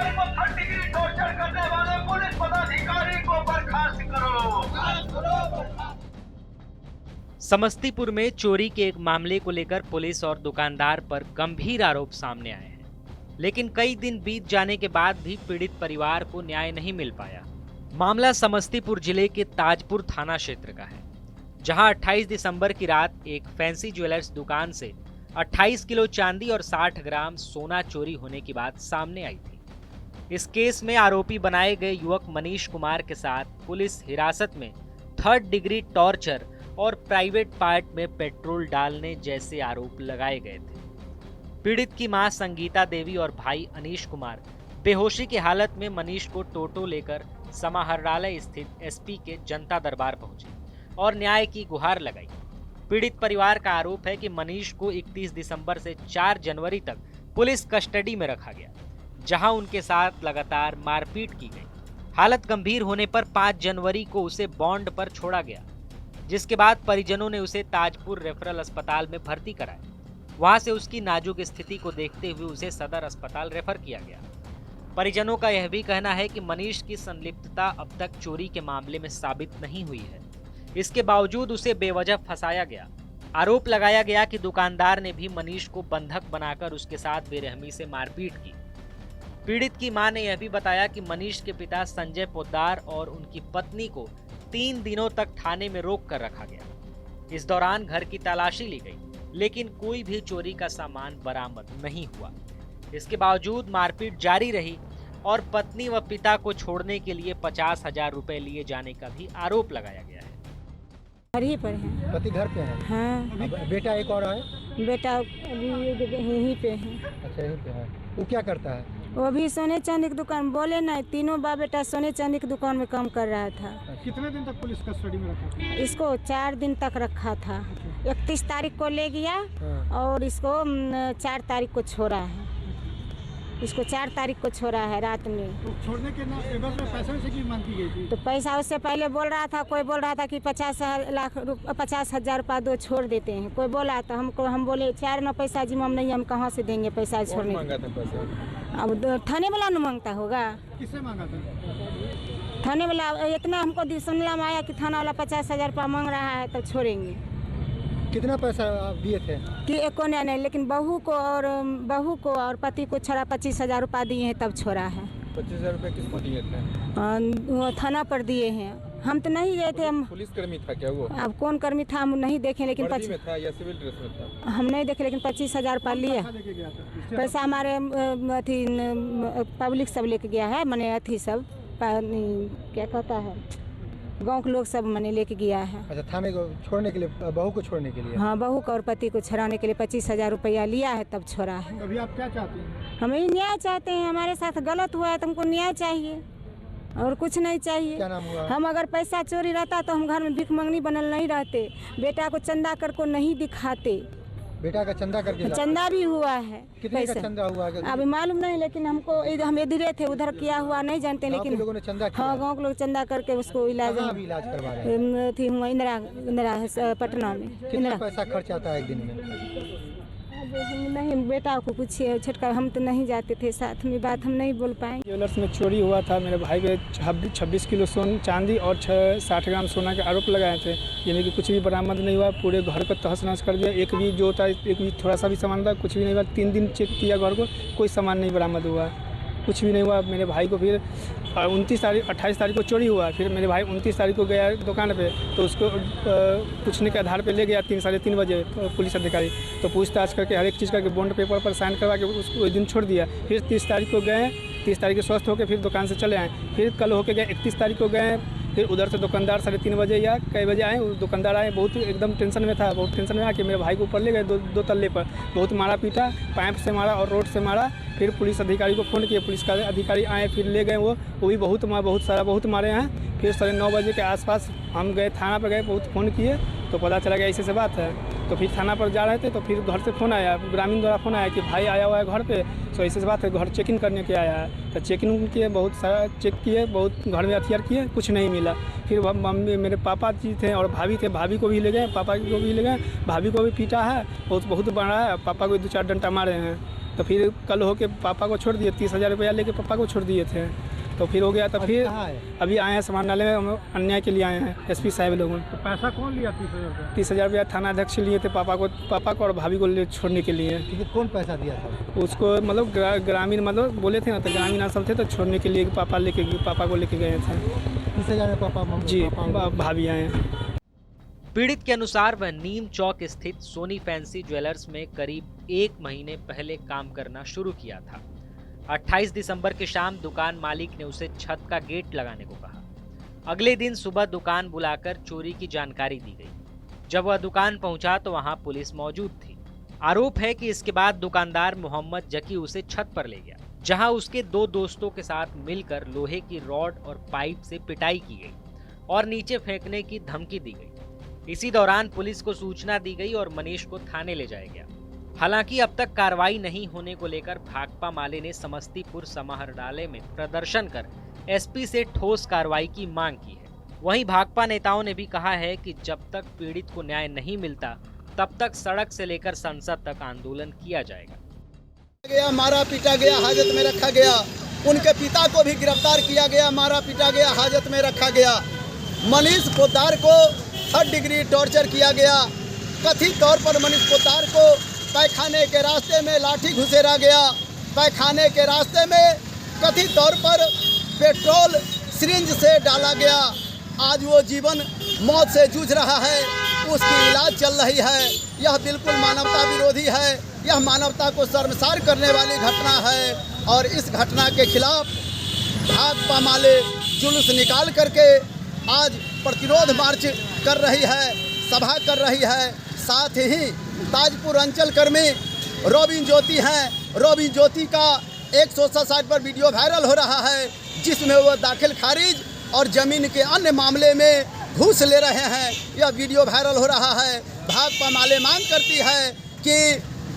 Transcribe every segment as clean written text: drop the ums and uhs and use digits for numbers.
दुकानदार को 3rd degree torture करने वाले पुलिस पदाधिकारी को बर्खास्त करो। समस्तीपुर में चोरी के एक मामले को लेकर पुलिस और दुकानदार पर गंभीर आरोप सामने आए हैं, लेकिन कई दिन बीत जाने के बाद भी पीड़ित परिवार को न्याय नहीं मिल पाया। मामला समस्तीपुर जिले के ताजपुर थाना क्षेत्र का है, जहां 28 दिसंबर की रात एक फैंसी ज्वेलर्स दुकान से 28 किलो चांदी और 60 ग्राम सोना चोरी होने की बात सामने आई थी। इस केस में आरोपी बनाए गए युवक मनीष कुमार के साथ पुलिस हिरासत में 3rd डिग्री टॉर्चर और प्राइवेट पार्ट में पेट्रोल डालने जैसे आरोप लगाए गए थे। पीड़ित की मां संगीता देवी और भाई अनीश कुमार बेहोशी की हालत में मनीष को टोटो लेकर समाहरणालय स्थित एसपी के जनता दरबार पहुंचे और न्याय की गुहार लगाई। पीड़ित परिवार का आरोप है कि मनीष को 31 दिसंबर से 4 जनवरी तक पुलिस कस्टडी में रखा गया, जहां उनके साथ लगातार मारपीट की गई। हालत गंभीर होने पर 5 जनवरी को उसे बॉन्ड पर छोड़ा गया, जिसके बाद परिजनों ने उसे ताजपुर रेफरल अस्पताल में भर्ती कराया। वहां से उसकी नाजुक स्थिति को देखते हुए उसे सदर अस्पताल रेफर किया गया। परिजनों का यह भी कहना है कि मनीष की संलिप्तता अब तक चोरी के मामले में साबित नहीं हुई है। इसके बावजूद उसे बेवजह फंसाया गया। आरोप लगाया गया कि दुकानदार ने भी मनीष को बंधक बनाकर उसके साथ बेरहमी से मारपीट की। पीड़ित की मां ने यह भी बताया कि मनीष के पिता संजय पोद्दार और उनकी पत्नी को 3 दिनों तक थाने में रोक कर रखा गया। इस दौरान घर की तलाशी ली गई, लेकिन कोई भी चोरी का सामान बरामद नहीं हुआ। इसके बावजूद मारपीट जारी रही और पत्नी व पिता को छोड़ने के लिए 50,000 रुपए लिए जाने का भी आरोप लगाया गया है। घर ही पर है। पति घर पे है? हाँ। बेटा एक और है? बेटा यहीं पे है। अच्छा, यहीं पे है। वो क्या करता है? वो भी सोने चांदी की दुकान, बोले ना, तीनों बाप बेटा सोने चांदी की दुकान में काम कर रहा था। कितने दिन तक पुलिस कस्टडी में रखा था? इसको 4 दिन तक रखा था। 31 तारीख को ले गया और इसको 4 तारीख को छोड़ा है। इसको 4 तारीख को छोड़ा है रात में। तो छोड़ने के एवज में पैसे से की मांग की गई थी? तो पैसा उससे पहले बोल रहा था, कोई बोल रहा था कि 50,000 रुपया दो, छोड़ देते हैं। कोई बोला तो हम बोले 4 ना पैसा जी हम नहीं, हम कहाँ से देंगे पैसा छोड़ने। अब थाने वाला न मांगता होगा। किससे मांगा था? थाने वाला इतना हमको सुनने में आया कि थाना वाला 50,000 रुपया मांग रहा है, तब छोड़ेंगे। कितना पैसा दिए थे? कि एको नहीं, लेकिन बहू को और पति को छोड़ा 25,000 रुपया दिए हैं, तब छोड़ा है। 25,000 रुपये किसको दिए थे? थाना पर दिए हैं। हम तो नहीं गए थे। हम पुलिस कर्मी था क्या वो? अब कौन कर्मी था हम नहीं देखे, लेकिन में था या सिविल ड्रेस में था? हम नहीं देखे, लेकिन 25,000 रुपया लिए। पैसा हमारे अथी पब्लिक सब लेके गया है, मैंने अथी सब क्या कहता है, गांव के लोग सब मैंने लेके गया है। अच्छा, थाने को छोड़ने के लिए, बहू को छोड़ने के लिए? हाँ, बहू को और पति को छुड़ाने के लिए 25,000 रुपया लिया है, तब छोड़ा है। अभी आप क्या चाहते हैं? हम ही न्याय चाहते हैं। हमारे साथ गलत हुआ है तो हमको न्याय चाहिए और कुछ नहीं चाहिए। क्या नाम हुआ? हम अगर पैसा चोरी रहता तो हम घर में भिख मंगनी बनल नहीं रहते। बेटा को चंदा कर को नहीं दिखाते। बेटा का चंदा करके? चंदा भी हुआ है। कितने का चंदा हुआ? अभी मालूम नहीं, लेकिन हमको हम इधर थे, उधर किया हुआ नहीं जानते, लेकिन लोगों ने चंदा किया? हाँ, गाँव के लोग चंदा करके उसको इलाज करवा रहे हैं। थी इंदिरा पटना में। कितना पैसा खर्च आता है एक दिन में? नहीं, बेटा को पूछिए, छटका, हम तो नहीं जाते थे साथ में, बात हम नहीं बोल पाएंगे। ज्वेलर्स में चोरी हुआ था। मेरे भाई पे 26 किलो चांदी और 60 ग्राम सोना के आरोप लगाए थे, यानी कि कुछ भी बरामद नहीं हुआ। पूरे घर को तहस नहस कर दिया। एक भी जो था, एक भी थोड़ा सा भी सामान था, कुछ भी नहीं हुआ। 3 दिन चेक किया घर को, कोई सामान नहीं बरामद हुआ, कुछ भी नहीं हुआ। मेरे भाई को फिर 28 तारीख को चोरी हुआ। फिर मेरे भाई 29 तारीख को गया दुकान पे, तो उसको पूछने के आधार पे ले गया 3 साढ़े 3 बजे पुलिस अधिकारी। तो पूछताछ करके हर एक चीज़ करके बॉन्ड पेपर पर साइन करवा के उसको उस दिन छोड़ दिया। फिर 30 तारीख को गए, 30 तारीख को स्वस्थ होकर फिर दुकान से चले आए। फिर कल होके गए, 31 तारीख को गए। फिर उधर से दुकानदार 3:30 बजे या कई बजे आए। उस दुकानदार आए, बहुत एकदम टेंशन में था। बहुत टेंशन में आके मेरे भाई को ऊपर ले गए, दो तल्ले पर बहुत मारा पीटा, पाइप से मारा और रोड से मारा। फिर पुलिस अधिकारी को फ़ोन किया, पुलिस का अधिकारी आए, फिर ले गए। वो भी बहुत मारे हैं। फिर 9:30 बजे के आसपास हम गए, थाना पर गए, बहुत फ़ोन किए तो पता चला गया ऐसे बात है। तो फिर थाना पर जा रहे थे, तो फिर घर से फ़ोन आया, ग्रामीण द्वारा फ़ोन आया कि भाई आया हुआ है घर पे, तो ऐसे बात है, घर चेकिंग करने के आया है। तो चेकिंग किए, बहुत सारा चेक किए, बहुत घर में हथियार किए, कुछ नहीं मिला। फिर मम्मी, मेरे पापा जी थे और भाभी थे, भाभी को भी ले गए, पापा को भी ले गए, भाभी को भी पीटा है, बहुत बड़ा है। पापा को 2-4 डंडा मारे हैं। तो फिर कल होके पापा को छोड़ दिए, 30,000 रुपया लेके पापा को छोड़ दिए थे। तो फिर हो गया, तो फिर अभी आए हैं समाहरणालय में, हम अन्याय के लिए आए हैं एसपी साहब लोगों ने। तो पैसा कौन लिया 30,000 रुपया? 30,000 रुपया थाना अध्यक्ष लिए थे पापा को और भाभी को छोड़ने के लिए। ठीक है, कौन पैसा दिया था उसको? मतलब ग्रामीण, मतलब बोले थे ना, तो ग्रामीण असल थे, तो छोड़ने के लिए पापा को लेके गए थे। 30,000 में पापा जी, भाभी आए हैं। पीड़ित के अनुसार वह नीम चौक स्थित सोनी फैंसी ज्वेलर्स में करीब 1 महीने पहले काम करना शुरू किया था। 28 दिसंबर की शाम दुकान मालिक ने उसे छत का गेट लगाने को कहा। अगले दिन सुबह दुकान बुलाकर चोरी की जानकारी दी गई। जब वह दुकान पहुंचा तो वहां पुलिस मौजूद थी। आरोप है कि इसके बाद दुकानदार मोहम्मद जकी उसे छत पर ले गया, जहां उसके 2 दोस्तों के साथ मिलकर लोहे की रॉड और पाइप से पिटाई की गई और नीचे फेंकने की धमकी दी गई। इसी दौरान पुलिस को सूचना दी गई और मनीष को थाने ले जाया गया। हालांकि अब तक कार्रवाई नहीं होने को लेकर भाकपा माले ने समस्तीपुर समाहरणालय में प्रदर्शन कर एसपी से ठोस कार्रवाई की मांग की है। वहीं भाकपा नेताओं ने भी कहा है कि जब तक पीड़ित को न्याय नहीं मिलता तब तक सड़क से लेकर संसद तक आंदोलन किया जाएगा। मारा पीटा गया, हाजत में रखा गया। उनके पिता को भी गिरफ्तार किया गया, मारा पीटा गया, हाजत में रखा गया। मनीष पोद्दार को 3rd डिग्री टॉर्चर किया गया। कथित तौर पर मनीष पोद्दार को पैखाने के रास्ते में लाठी घुसेरा गया। पैखाने के रास्ते में कथित तौर पर पेट्रोल सिरिंज से डाला गया। आज वो जीवन मौत से जूझ रहा है, उसकी इलाज चल रही है। यह बिल्कुल मानवता विरोधी है, यह मानवता को शर्मसार करने वाली घटना है और इस घटना के खिलाफ भाकपा माले जुलूस निकाल करके आज प्रतिरोध मार्च कर रही है, सभा कर रही है। साथ ही ताजपुर अंचल कर्मी रोबिन ज्योति हैं। रोबिन ज्योति का एक सोशल साइट पर वीडियो वायरल हो रहा है जिसमें वह दाखिल खारिज और जमीन के अन्य मामले में घूस ले रहे हैं। यह वीडियो वायरल हो रहा है। भाकपा माले मांग करती है कि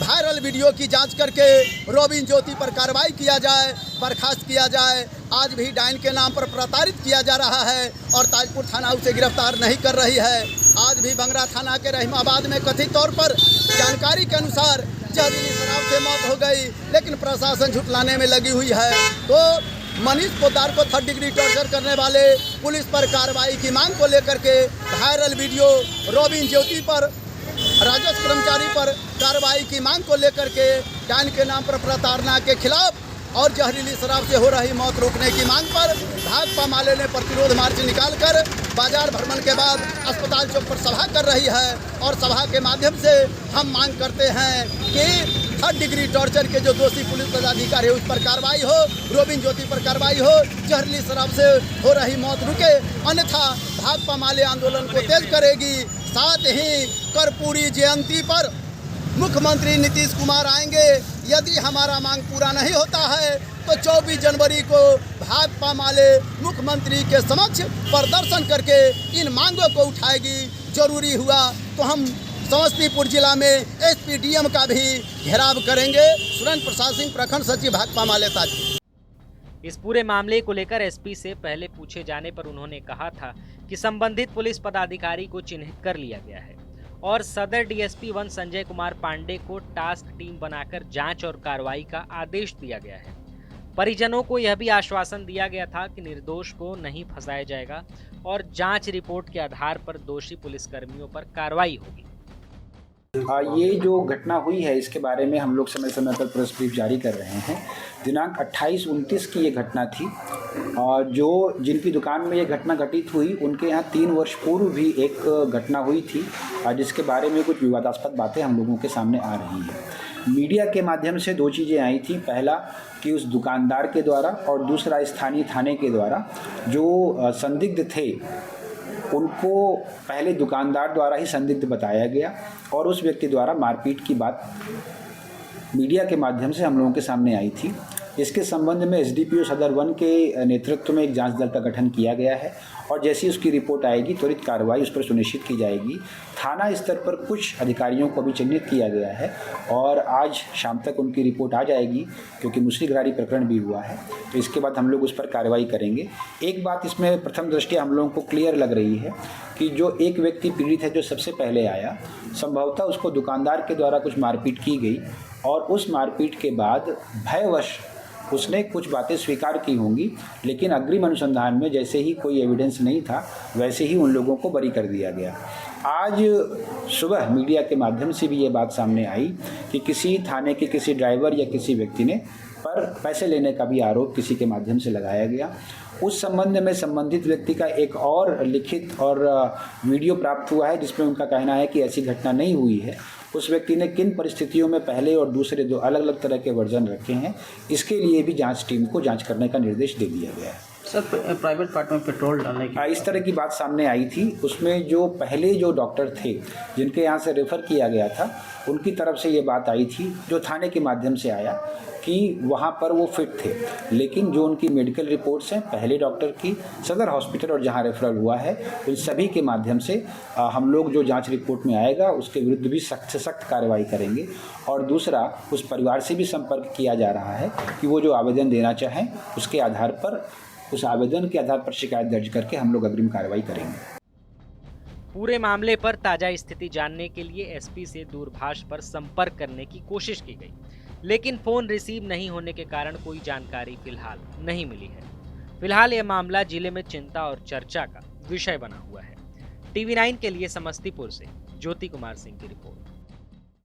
वायरल वीडियो की जांच करके रोबिन ज्योति पर कार्रवाई किया जाए, बर्खास्त किया जाए। आज भी डाइन के नाम पर प्रताड़ित किया जा रहा है और ताजपुर थाना उसे गिरफ्तार नहीं कर रही है। आज भी बंगरा थाना के रहीमाबाद में कथित तौर पर जानकारी के अनुसार जहरीली शराब से मौत हो गई, लेकिन प्रशासन झुटलाने में लगी हुई है। तो मनीष पोद्दार को 3rd डिग्री टॉर्चर करने वाले पुलिस पर कार्रवाई की मांग को लेकर के वायरल वीडियो रोबिन ज्योति पर, राजस्व कर्मचारी पर कार्रवाई की मांग को लेकर के डाइन के नाम पर प्रताड़ना के खिलाफ और जहरीली शराब से हो रही मौत रोकने की मांग पर भाकपा माले ने प्रतिरोध मार्च निकालकर बाजार भ्रमण के बाद अस्पताल चौक पर सभा कर रही है। और सभा के माध्यम से हम मांग करते हैं कि 3rd डिग्री टॉर्चर के जो दोषी पुलिस पदाधिकारी है उस पर कार्रवाई हो, रोबिन ज्योति पर कार्रवाई हो, जहरीली शराब से हो रही मौत रुके, अन्यथा भाकपा माले आंदोलन को तेज करेगी। साथ ही कर्पूरी जयंती पर मुख्यमंत्री नीतीश कुमार आएंगे। यदि हमारा मांग पूरा नहीं होता है तो 24 जनवरी को भाकपा माले मुख्यमंत्री के समक्ष प्रदर्शन करके इन मांगों को उठाएगी। जरूरी हुआ तो हम समस्तीपुर जिला में एसपीडीएम का भी घेराव करेंगे। सुरेंद्र प्रसाद सिंह, प्रखंड सचिव, भाकपा माले ताजपुर। इस पूरे मामले को लेकर एसपी से पहले पूछे जाने पर उन्होंने कहा था कि संबंधित पुलिस पदाधिकारी को चिन्हित कर लिया गया है और सदर डीएसपी 1 संजय कुमार पांडे को टास्क टीम बनाकर जांच और कार्रवाई का आदेश दिया गया है। परिजनों को यह भी आश्वासन दिया गया था कि निर्दोष को नहीं फंसाया जाएगा और जांच रिपोर्ट के आधार पर दोषी पुलिसकर्मियों पर कार्रवाई होगी। ये जो घटना हुई है इसके बारे में हम लोग समय समय पर प्रेस ब्रीफ जारी कर रहे हैं। दिनांक 28-29 की ये घटना थी और जिनकी दुकान में ये घटना घटित हुई उनके यहाँ 3 वर्ष पूर्व भी एक घटना हुई थी जिसके बारे में कुछ विवादास्पद बातें हम लोगों के सामने आ रही हैं। मीडिया के माध्यम से 2 चीज़ें आई थी। पहला कि उस दुकानदार के द्वारा और दूसरा स्थानीय थाने के द्वारा जो संदिग्ध थे उनको पहले दुकानदार द्वारा ही संदिग्ध बताया गया और उस व्यक्ति द्वारा मारपीट की बात मीडिया के माध्यम से हम लोगों के सामने आई थी। इसके संबंध में एसडीपीओ सदर 1 के नेतृत्व में एक जांच दल का गठन किया गया है और जैसी उसकी रिपोर्ट आएगी त्वरित कार्रवाई उस पर सुनिश्चित की जाएगी। थाना स्तर पर कुछ अधिकारियों को भी चिन्हित किया गया है और आज शाम तक उनकी रिपोर्ट आ जाएगी क्योंकि मुसरीघरारी प्रकरण भी हुआ है, तो इसके बाद हम लोग उस पर कार्रवाई करेंगे। एक बात इसमें प्रथम दृष्टया हम लोगों को क्लियर लग रही है कि जो एक व्यक्ति पीड़ित है जो सबसे पहले आया, संभवतः उसको दुकानदार के द्वारा कुछ मारपीट की गई और उस मारपीट के बाद भयवश उसने कुछ बातें स्वीकार की होंगी, लेकिन अग्रिम अनुसंधान में जैसे ही कोई एविडेंस नहीं था वैसे ही उन लोगों को बरी कर दिया गया। आज सुबह मीडिया के माध्यम से भी ये बात सामने आई कि किसी थाने के किसी ड्राइवर या किसी व्यक्ति ने पर पैसे लेने का भी आरोप किसी के माध्यम से लगाया गया। उस संबंध में संबंधित व्यक्ति का एक और लिखित और वीडियो प्राप्त हुआ है जिसमें उनका कहना है कि ऐसी घटना नहीं हुई है। उस व्यक्ति ने किन परिस्थितियों में पहले और दूसरे दो अलग अलग तरह के वर्जन रखे हैं, इसके लिए भी जांच टीम को जांच करने का निर्देश दे दिया गया है। सर, प्राइवेट पार्ट में पेट्रोल डालने की इस तरह की बात सामने आई थी। उसमें जो पहले जो डॉक्टर थे जिनके यहाँ से रेफ़र किया गया था, उनकी तरफ से ये बात आई थी, जो थाने के माध्यम से आया कि वहाँ पर वो फिट थे, लेकिन जो उनकी मेडिकल रिपोर्ट्स हैं पहले डॉक्टर की, सदर हॉस्पिटल और जहाँ रेफरल हुआ है, उन सभी के माध्यम से हम लोग जो जांच रिपोर्ट में आएगा उसके विरुद्ध भी सख्त से सख्त कार्रवाई करेंगे। और दूसरा, उस परिवार से भी संपर्क किया जा रहा है कि वो जो आवेदन देना चाहें उसके आधार पर, उस आवेदन के आधार पर शिकायत दर्ज करके हम लोग अग्रिम कार्रवाई करेंगे। पूरे मामले पर ताजा स्थिति जानने के लिए एसपी से दूरभाष पर संपर्क करने की कोशिश की गई, लेकिन फोन रिसीव नहीं होने के कारण कोई जानकारी फिलहाल नहीं मिली है। फिलहाल यह मामला जिले में चिंता और चर्चा का विषय बना हुआ है। TV9 के लिए समस्तीपुर से ज्योति कुमार सिंह की रिपोर्ट।